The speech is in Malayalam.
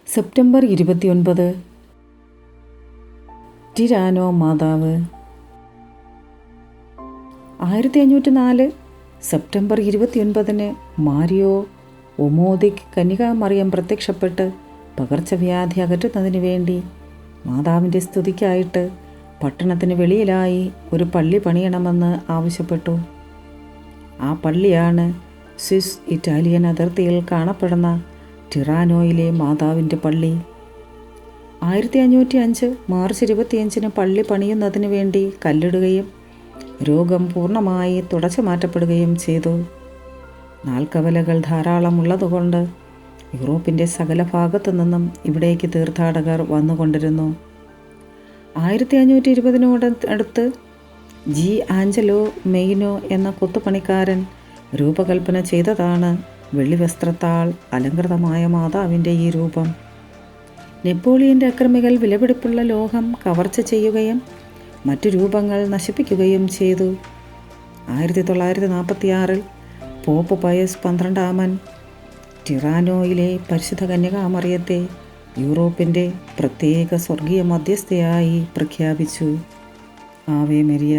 സെപ്റ്റംബർ 29 ടിരാനോ മാതാവ്. 1504 സെപ്റ്റംബർ 29 മാരിയോ ഒമോദിക് കന്യകാമറിയം പ്രത്യക്ഷപ്പെട്ട് പകർച്ചവ്യാധി അകറ്റുന്നതിന് വേണ്ടി മാതാവിൻ്റെ സ്തുതിക്കായിട്ട് പട്ടണത്തിന് വെളിയിലായി ഒരു പള്ളി പണിയണമെന്ന് ആവശ്യപ്പെട്ടു. ആ പള്ളിയാണ് സ്വിസ് ഇറ്റാലിയൻ അതിർത്തിയിൽ കാണപ്പെടുന്ന ടിറാനോയിലെ മാതാവിൻ്റെ പള്ളി. 1505 മാർച്ച് 25 പള്ളി പണിയുന്നതിന് വേണ്ടി കല്ലിടുകയും രോഗം പൂർണ്ണമായി തുടച്ചു മാറ്റപ്പെടുകയും ചെയ്തു. നാൽക്കവലകൾ ധാരാളമുള്ളതുകൊണ്ട് യൂറോപ്പിൻ്റെ സകല ഭാഗത്തു നിന്നും ഇവിടേക്ക് തീർത്ഥാടകർ വന്നുകൊണ്ടിരുന്നു. 1520 അടുത്ത് ജി ആഞ്ചലോ മെയിനോ എന്ന കൊത്തുപണിക്കാരൻ രൂപകൽപ്പന ചെയ്തതാണ് വെള്ളിവസ്ത്രത്താൽ അലങ്കൃതമായ മാതാവിൻ്റെ ഈ രൂപം. നെപ്പോളിയൻ്റെ അക്രമികൾ വിലപിടിപ്പുള്ള ലോഹം കവർച്ച ചെയ്യുകയും മറ്റു രൂപങ്ങൾ നശിപ്പിക്കുകയും ചെയ്തു. 1946 പോപ്പ് പയസ് 12 ടിറാനോയിലെ പരിശുദ്ധ കന്യകാമറിയത്തെ യൂറോപ്പിൻ്റെ പ്രത്യേക സ്വർഗീയ മധ്യസ്ഥയായി പ്രഖ്യാപിച്ചു. Ave Maria.